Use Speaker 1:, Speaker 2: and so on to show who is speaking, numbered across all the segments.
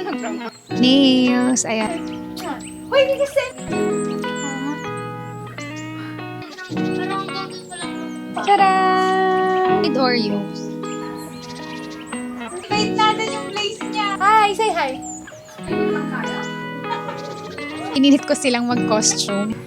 Speaker 1: Nails, ayan.
Speaker 2: Hoy, hindi kasi!
Speaker 1: Tara! With Oreos.
Speaker 2: Wait natin yung place niya. Hi! Say hi!
Speaker 1: Inilit ko silang mag-costume.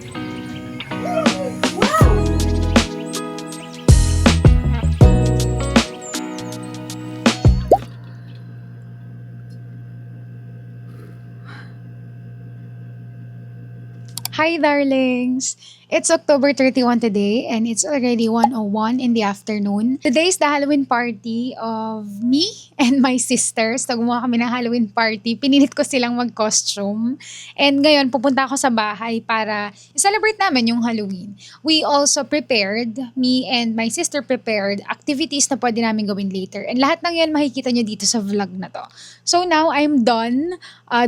Speaker 1: Hi, darlings! It's October 31 today, and it's already 1:01 in the afternoon. Today is the Halloween party of me and my sisters. So, gumawa kami ng Halloween party. Pinilit ko silang mag-costume. And ngayon, pupunta ako sa bahay para i-celebrate namin yung Halloween. We also prepared, me and my sister prepared activities na pwede namin gawin later. And lahat ng yan makikita nyo dito sa vlog na to. So, now, I'm done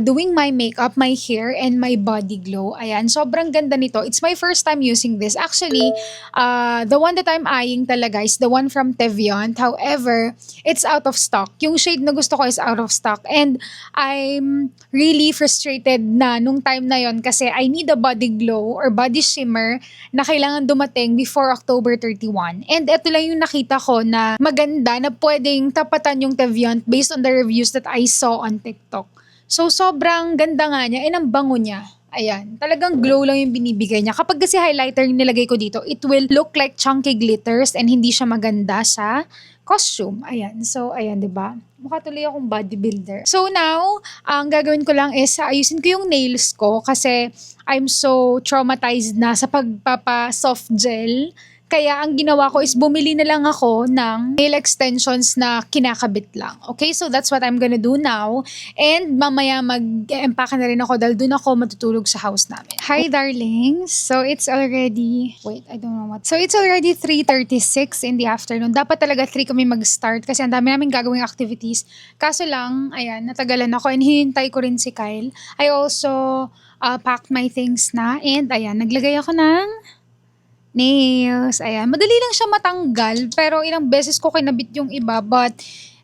Speaker 1: doing my makeup, my hair, and my body glow. Ayan, sobrang ganda nito. It's my first time using this. Actually, the one that I'm eyeing talaga is the one from Teviant. However, it's out of stock. Yung shade na gusto ko is out of stock. And I'm really frustrated na nung time na yon kasi I need a body glow or body shimmer na kailangan dumating before October 31. And ito lang yung nakita ko na maganda na pwedeng tapatan yung Teviant based on the reviews that I saw on TikTok. So, sobrang ganda nga niya and ang bango niya. Ayan, talagang glow lang yung binibigay niya. Kapag kasi highlighter yung nilagay ko dito, it will look like chunky glitters and hindi siya maganda sa costume. Ayan, so ayan, 'di ba? Mukha tuloy akong bodybuilder. So now, ang gagawin ko lang is ayusin ko yung nails ko kasi I'm so traumatized na sa pagpapa-soft gel. Kaya ang ginawa ko is bumili na lang ako ng nail extensions na kinakabit lang. Okay, so that's what I'm gonna do now. And mamaya mag-empake na rin ako dahil dun ako matutulog sa house namin. Hi, darlings! So it's already, wait, I don't know what. So it's already 3:36 in the afternoon. Dapat talaga 3 kami mag-start kasi ang dami namin gagawing activities. Kaso lang, ayan, natagalan ako and hinintay ko rin si Kyle. I also packed my things na and ayan, naglagay ako ng nails. Ayan. Madali lang siya matanggal. Pero ilang beses ko kinabit yung iba. But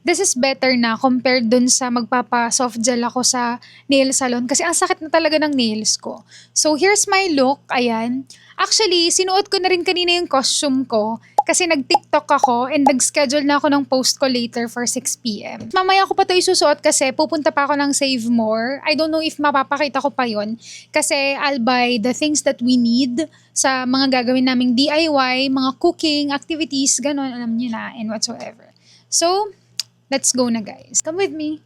Speaker 1: this is better na compared dun sa magpapa-soft gel ako sa nail salon. Kasi ang sakit na talaga ng nails ko. So here's my look. Ayan. Actually, sinuot ko na rin kanina yung costume ko. Kasi nag-TikTok ako and nag-schedule na ako ng post ko later for 6 p.m. Mamaya ko pa ito isusuot kasi pupunta pa ako ng Save More. I don't know if mapapakita ko pa yon kasi I'll buy the things that we need sa mga gagawin naming DIY, mga cooking, activities, ganun, alam niyo na, and whatsoever. So, let's go na guys. Come with me.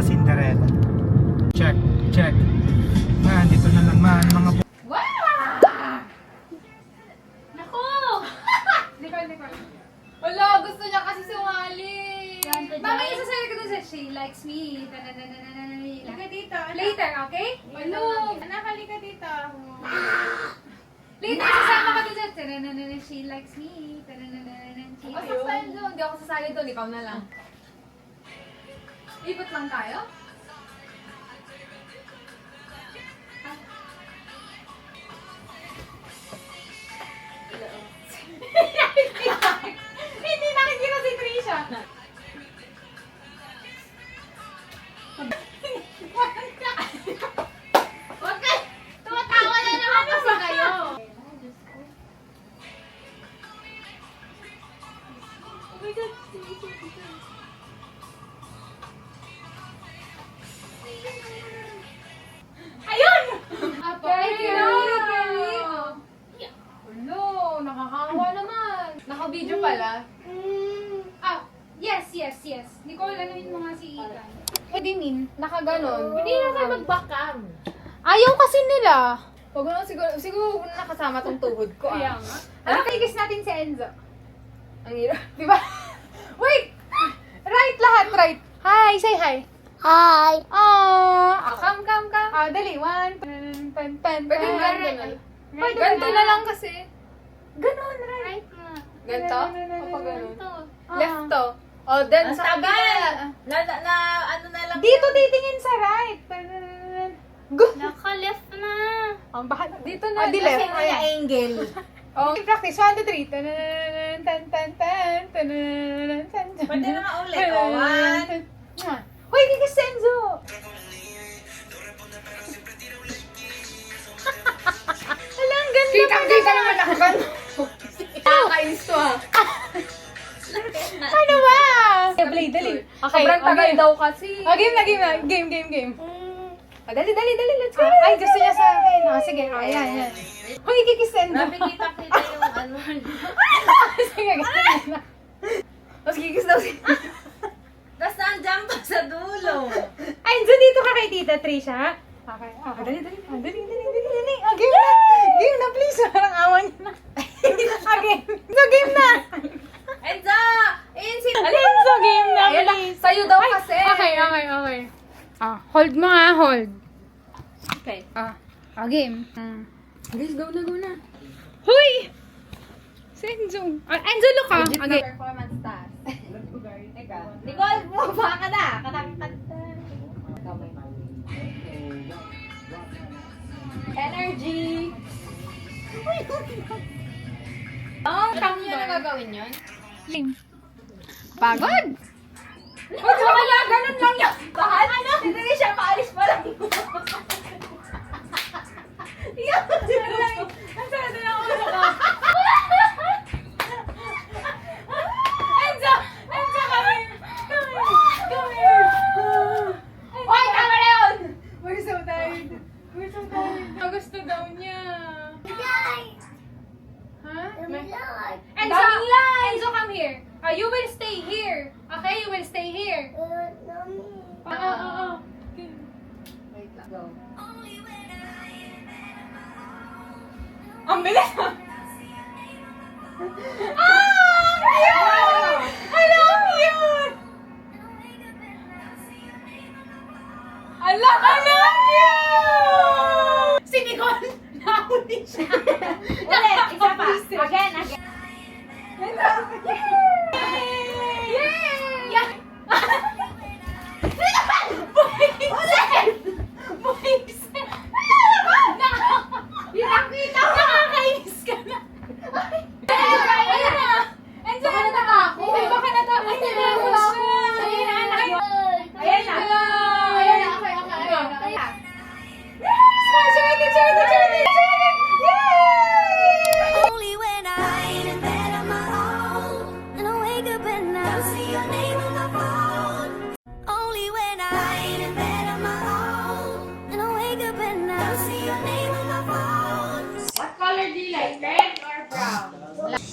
Speaker 3: Cinderella. Check, check. Man, dito na naman mga
Speaker 2: Wala, gusto niya kasi sumali. Mama, isasali ko dun sa She Likes Me. Halika dito. Later, okay? Hello. Anak, halika dito. Later, sasama ka dun sa She Likes Me. Ako sasali doon. Hindi ako sasali doon. Ikaw na lang. Ikot lang tayo? Hindi nakikita si Trisha. Wag ka! Tumatawa na naman kasi kayo. Oh my God. Ayun! Hello, nakakawa naman. Naka-video pala. Yes. Nicole, ano yun mga si Ethan? What do you mean? Nakaganon.
Speaker 4: Hindi na tayo mag-backcam.
Speaker 2: Ayaw kasi nila.
Speaker 4: Huwag mo siguro nakasama tong tuhod ko.
Speaker 2: Kaya nga. Ano kikis natin si Enzo?
Speaker 4: Ang hirap.
Speaker 2: Di ba? Wait! Right lahat, right. Hi, say hi.
Speaker 4: Hi!
Speaker 2: Come. Dali. 1, pan.
Speaker 4: Pwede ganun.
Speaker 2: Ganito na lang kasi. Ganon, right.
Speaker 4: Right na. Ganito? O pag ganun?
Speaker 2: Left
Speaker 4: to. O, then
Speaker 2: Ang
Speaker 4: sa
Speaker 2: tagal.
Speaker 4: kabila. Ano na lang.
Speaker 2: Dito titingin sa right.
Speaker 4: Naka-left na.
Speaker 2: Ang bahala. Dito na. Di
Speaker 4: Kasi
Speaker 2: left.
Speaker 4: may angle.
Speaker 2: Oh, practice. 1, 2, 3. Tan.
Speaker 4: Pwede na nga ulit. Oh, one.
Speaker 1: Hoy, kikis Enzo! Hala, ang ganda
Speaker 4: Kita naman ako ba? Nakakainis to ha.
Speaker 1: Ano ba? Play, dali. Okay,
Speaker 4: Sobrang tagal daw kasi.
Speaker 1: Game na. Game.
Speaker 4: Dali, let's go.
Speaker 1: Ay, gusto niya sa akin. Sige, yan. Hoy, kikis Enzo!
Speaker 4: Nakikita yung ano.
Speaker 1: Sige, ganyan na.
Speaker 4: Mas kikis daw siya. Tapos nandiyan pa sa dulo.
Speaker 1: Ay, so dito ka kay Tita Trisha, ha? Okay. Dali. Game na, please. Parang awan niya na. Game. So, game na.
Speaker 4: Enza! Enzi!
Speaker 1: So, game na, please.
Speaker 4: Sa'yo daw kasi.
Speaker 1: Okay. Hold mo, ha? Hold.
Speaker 4: Okay.
Speaker 1: Game.
Speaker 4: Guys, go na.
Speaker 1: Huy! Enzo. Enzo, look, ha? Okay.
Speaker 4: Performance task. Teka. Nicole, bumaba ka na. Energy! Alam niyo na gagawin yun?
Speaker 1: Pagod?
Speaker 4: Wala, ganun lang yan. Bahal? Ano? Hindi siya, paalis pa lang. Yan. Ang sarado ng ulo ko. Enzo, come here. Hoy, tama na yun.
Speaker 1: We're so tired. Gusto daw niya. Enzo, come here. You will stay here. Okay, you will stay here.
Speaker 4: Wait lang. Go.
Speaker 1: Ang bilis! Si Nicole, nahuli siya.
Speaker 4: Ulit, isa pa. Again.
Speaker 1: Nakakainis ka na. Enzo, baka natakot. Baka natakot. Ayan na.
Speaker 4: Okay.
Speaker 5: Only when I ain't in bed on my own, and I wake up at night, see your name on my phone. Only when I ain't in bed on my own, and I wake up at night, see your name on my phone.
Speaker 4: What color do you like? Red or brown?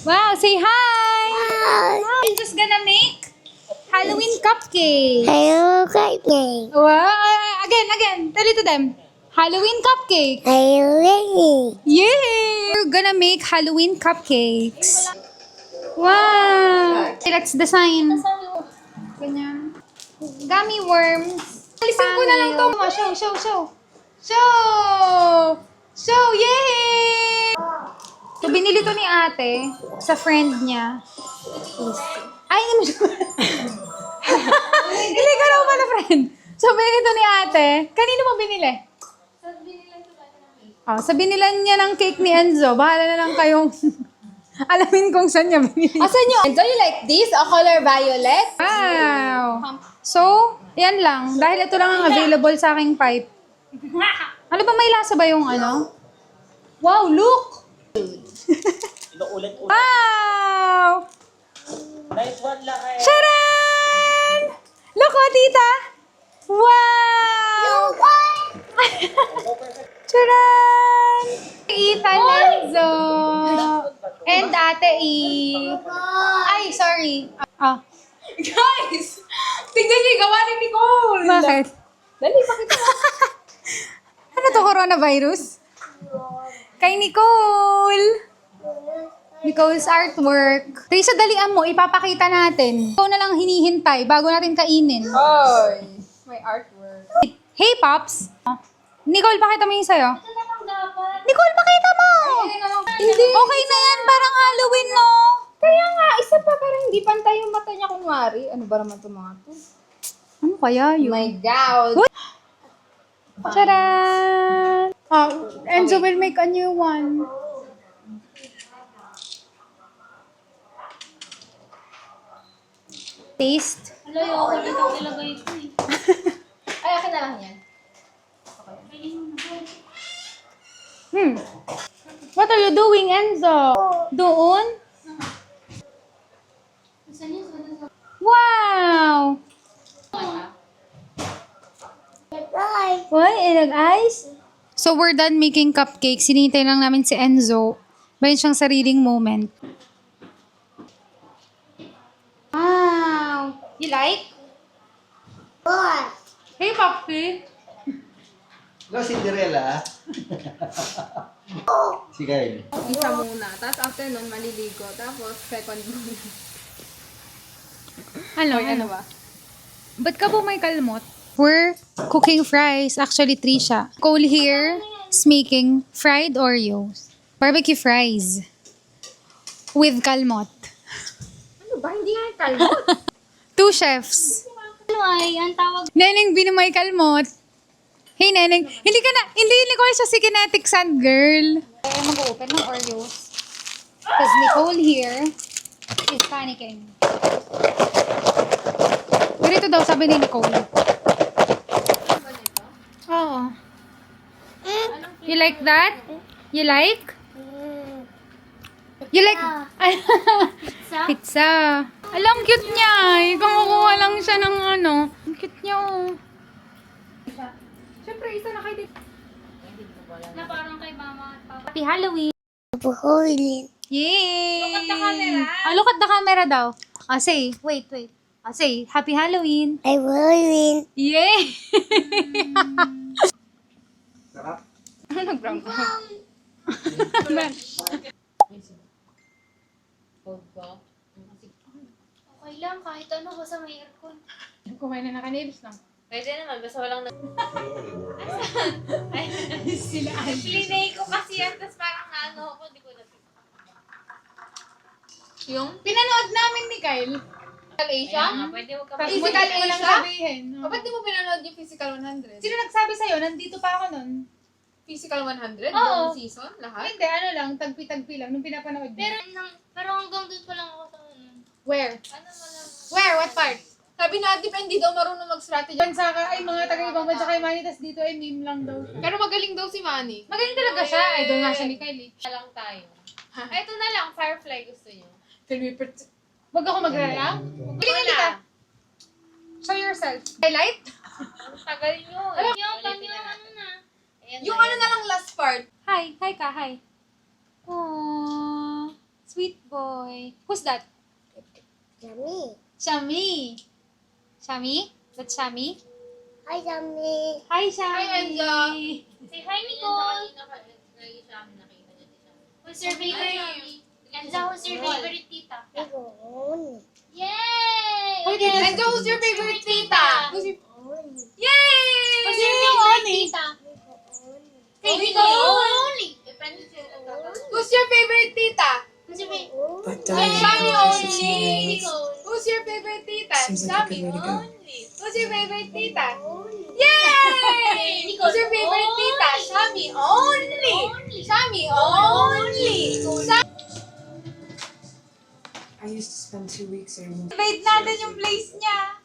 Speaker 1: Wow, say hi! I'm just gonna make Halloween cupcake.
Speaker 5: Hello, cupcake.
Speaker 1: Wow! Again. Tell it to them. Halloween cupcake.
Speaker 5: Hello,
Speaker 1: Yay! We're gonna make Halloween cupcakes. Wow! Okay, let's design. Ganyan. Gummy worms. Alisin ko na lang to. Show! Yay! So, binili to ni ate sa friend niya. Ay, hindi mo siya. Hindi ka raw pala friend. So, binili to ni ate. Kanino mo binili? Sa binilan niya ng cake ni Enzo. Bahala na lang kayong alamin kung saan niya binili.
Speaker 4: Asan yun? Do you like this? A color violet?
Speaker 1: Wow! So, yan lang. Dahil ito lang ang available sa aking pipe. Ano ba, may lasa ba yung ano? Wow, look! Wow!
Speaker 3: Nice one lang eh.
Speaker 1: Charan! Look, oh, tita! Wow! Charan! Ethan Enzo! And Ate E. Ay, sorry.
Speaker 4: Guys! Tignan niyo yung gawa ni Nicole!
Speaker 1: Bakit?
Speaker 4: Dali, pakita mo.
Speaker 1: Ano to, coronavirus? Kay Nicole! Nicole's artwork. Teresa, dalian mo, ipapakita natin. Ikaw na lang hinihintay bago natin kainin.
Speaker 4: Oy! May artwork.
Speaker 1: Hey, Pops! Nicole, pakita mo yung sayo. Nicole, pakita mo!
Speaker 4: Hindi.
Speaker 1: Okay na yan, parang Halloween, no?
Speaker 4: Kaya nga, isa pa parang hindi pantay yung mata niya kunwari. Ano ba naman itong mga to?
Speaker 1: Ano kaya yun?
Speaker 4: My God!
Speaker 1: Charan! Enzo will make a new one. Taste.
Speaker 2: Hala, yung ako dito ilagay ko eh.
Speaker 4: Ay, akin na lang yan.
Speaker 1: What are you doing, Enzo? Doon? Wow! Why? Ilag ice? So, we're done making cupcakes. Sinintay lang namin si Enzo. Bayan siyang sariling moment. Wow! You like?
Speaker 5: What?
Speaker 1: Hey, Papi!
Speaker 3: Hello, Cinderella. Si Kyle.
Speaker 4: Isa muna. Tapos after nun, maliligo. Tapos second muna.
Speaker 1: Ano
Speaker 4: ba?
Speaker 1: Ba't ka po may kalmot? We're cooking fries. Actually, 3 siya. Cole here is making fried Oreos. Barbecue fries. With kalmot.
Speaker 4: Ano ba? Hindi nga yung kalmot.
Speaker 1: 2 chefs.
Speaker 2: Ano ay, ang tawag
Speaker 1: Neneng, binumay kalmot. Hey, Neneng. Hindi ko siya si Kinetic Sand Girl. Kaya mag-open ng Oreos. Because Nicole here is panicking. Ganito daw, sabi ni Nicole. Oo. You like that? You like? You like? Pizza. Alam, cute niya. Kumukuha lang siya ng ano. Ang cute niya, oh.
Speaker 4: Siyempre, isa na kayo dito.
Speaker 2: na parang kay mama at papa.
Speaker 1: Happy Halloween.
Speaker 5: Holy.
Speaker 1: Yay!
Speaker 2: Look at the camera.
Speaker 1: Oh, look at the camera daw. Say, wait. Say, Happy Halloween.
Speaker 5: I will win.
Speaker 1: Yay!
Speaker 3: Sarap.
Speaker 4: Nag-brown ko.
Speaker 2: Okay lang, kahit ano, basta may aircon.
Speaker 4: Kumain na naka-nails na.
Speaker 2: Pwede naman, basta walang sila. Plinay ko kasi yan, tapos parang naano ako, di ko na.
Speaker 4: Yung
Speaker 1: Pinanood namin ni Kyle.
Speaker 4: Physical Asia?
Speaker 2: Pwede mo ka
Speaker 4: Physical
Speaker 1: Mo lang
Speaker 4: Asia?
Speaker 1: sabihin.
Speaker 4: O, ba't di mo pinanood yung Physical 100?
Speaker 1: Sino nagsabi sa'yo? Nandito pa ako nun.
Speaker 4: Physical 100?
Speaker 1: Oo.
Speaker 4: Yung season? Lahat?
Speaker 1: Hindi, ano lang, tagpi-tagpi lang, nung pinapanood niya.
Speaker 2: Pero hanggang doon pa lang ako sa ano.
Speaker 1: Where?
Speaker 2: Ano mo lang.
Speaker 1: Where? What part?
Speaker 4: Sabi na, hindi daw marunong mag-strategy.
Speaker 1: Bansa ka, ay mga taga-ibang bansa kay Manny, tas dito ay meme lang daw siya.
Speaker 4: Pero magaling daw si Manny.
Speaker 1: Magaling talaga siya. Idol nga siya ni Kyle eh.
Speaker 2: lang tayo. Ito na lang, Firefly gusto niyo.
Speaker 1: Wag ako mag-react. Galing ka. Show yourself. Highlight?
Speaker 2: Ang tagal nyo. Yung ano na. Ayan
Speaker 4: Yung
Speaker 2: na,
Speaker 4: ano na lang last part.
Speaker 1: Hi. Hi ka. Hi. Aww. Sweet boy. Who's that?
Speaker 5: Yummy.
Speaker 1: Shami. Shami? That's Shami?
Speaker 5: Hi, Yummy.
Speaker 1: Hi, Shami.
Speaker 4: Hi, Enzo.
Speaker 2: Say hi, Nicole. Who's your favorite? Enzo, who's your favorite tita?
Speaker 5: Nicole.
Speaker 2: Yay!
Speaker 1: Who did
Speaker 4: And who's your favorite tita? Who's your...
Speaker 1: Yay!
Speaker 2: Who's your favorite tita? Say Nicole only.
Speaker 4: Who's your favorite tita?
Speaker 2: Who's your favorite?
Speaker 4: Shami only.
Speaker 2: Nicole.
Speaker 4: Who's your favorite tita? Shami only. Who's your favorite tita?
Speaker 2: Yay!
Speaker 4: Yay! Who's your favorite tita? Shami only. Shami only.
Speaker 6: I used to spend 2 weeks there.
Speaker 1: Wait natin yung place niya.